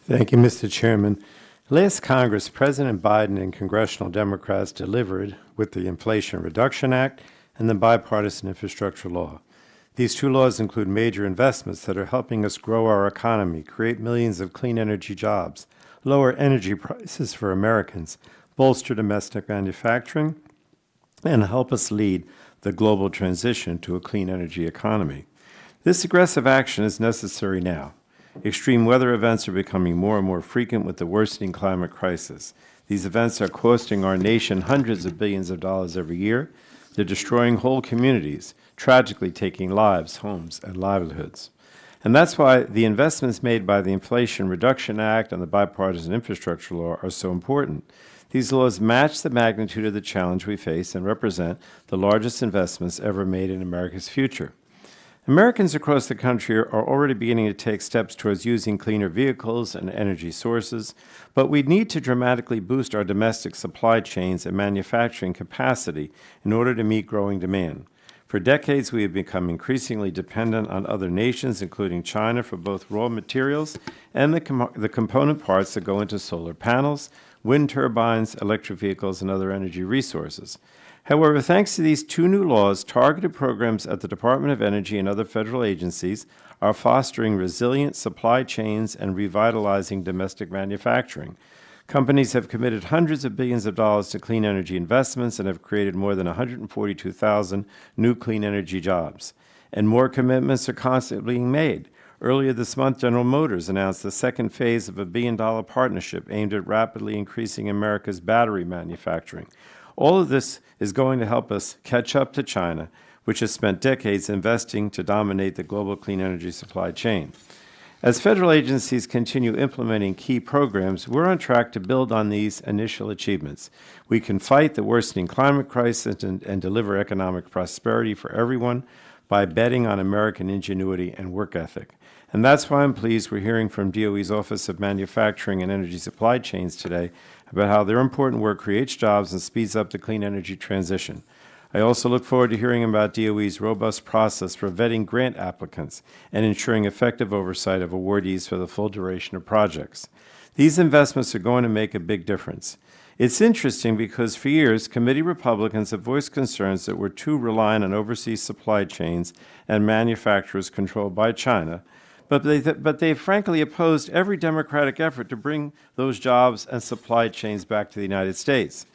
Thank you, Mr. Chairman. Last Congress, President Biden and congressional Democrats delivered with the Inflation Reduction Act and the Bipartisan Infrastructure Law. These two laws include major investments that are helping us grow our economy, create millions of clean energy jobs, lower energy prices for Americans, bolster domestic manufacturing, and help us lead the global transition to a clean energy economy. This aggressive action is necessary now. Extreme weather events are becoming more and more frequent with the worsening climate crisis. These events are costing our nation hundreds of billions of dollars every year. They're destroying whole communities, tragically taking lives, homes, and livelihoods. And that's why the investments made by the Inflation Reduction Act and the Bipartisan Infrastructure Law are so important. These laws match the magnitude of the challenge we face and represent the largest investments ever made in America's future. Americans across the country are already beginning to take steps towards using cleaner vehicles and energy sources, but we need to dramatically boost our domestic supply chains and manufacturing capacity in order to meet growing demand. For decades, we have become increasingly dependent on other nations, including China, for both raw materials and the component parts that go into solar panels, wind turbines, electric vehicles, and other energy resources. However, thanks to these two new laws, targeted programs at the Department of Energy and other federal agencies are fostering resilient supply chains and revitalizing domestic manufacturing. Companies have committed hundreds of billions of dollars to clean energy investments and have created more than 142,000 new clean energy jobs. And more commitments are constantly being made. Earlier this month, General Motors announced the second phase of a billion-dollar partnership aimed at rapidly increasing America's battery manufacturing. All of this is going to help us catch up to China, which has spent decades investing to dominate the global clean energy supply chain. As federal agencies continue implementing key programs, we're on track to build on these initial achievements. We can fight the worsening climate crisis and deliver economic prosperity for everyone by betting on American ingenuity and work ethic. And that's why I'm pleased we're hearing from DOE's Office of Manufacturing and Energy Supply Chains today about how their important work creates jobs and speeds up the clean energy transition. I also look forward to hearing about DOE's robust process for vetting grant applicants and ensuring effective oversight of awardees for the full duration of projects. These investments are going to make a big difference. It's interesting because for years, committee Republicans have voiced concerns that we're too reliant on overseas supply chains and manufacturers controlled by China, but they frankly opposed every Democratic effort to bring those jobs and supply chains back to the United States.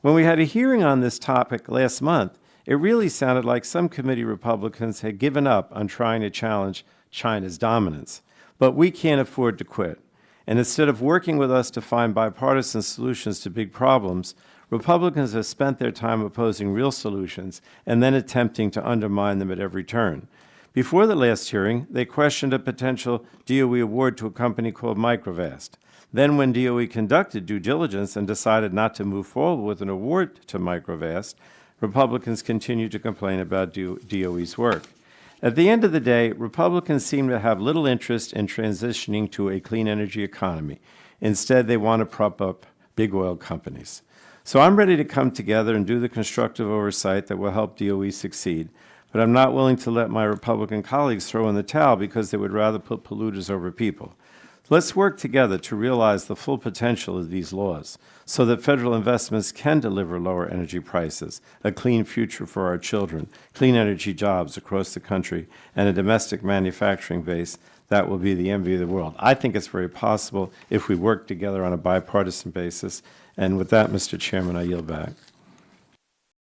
When we had a hearing on this topic last month, it really sounded like some committee Republicans had given up on trying to challenge China's dominance. But we can't afford to quit. And instead of working with us to find bipartisan solutions to big problems, Republicans have spent their time opposing real solutions and then attempting to undermine them at every turn. Before the last hearing, they questioned a potential DOE award to a company called Microvast. Then when DOE conducted due diligence and decided not to move forward with an award to Microvast, Republicans continued to complain about DOE's work. At the end of the day, Republicans seem to have little interest in transitioning to a clean energy economy. Instead, they want to prop up big oil companies. So I'm ready to come together and do the constructive oversight that will help DOE succeed. But I'm not willing to let my Republican colleagues throw in the towel because they would rather put polluters over people. Let's work together to realize the full potential of these laws so that federal investments can deliver lower energy prices, a clean future for our children, clean energy jobs across the country, and a domestic manufacturing base that will be the envy of the world. I think it's very possible if we work together on a bipartisan basis. And with that, Mr. Chairman, I yield back.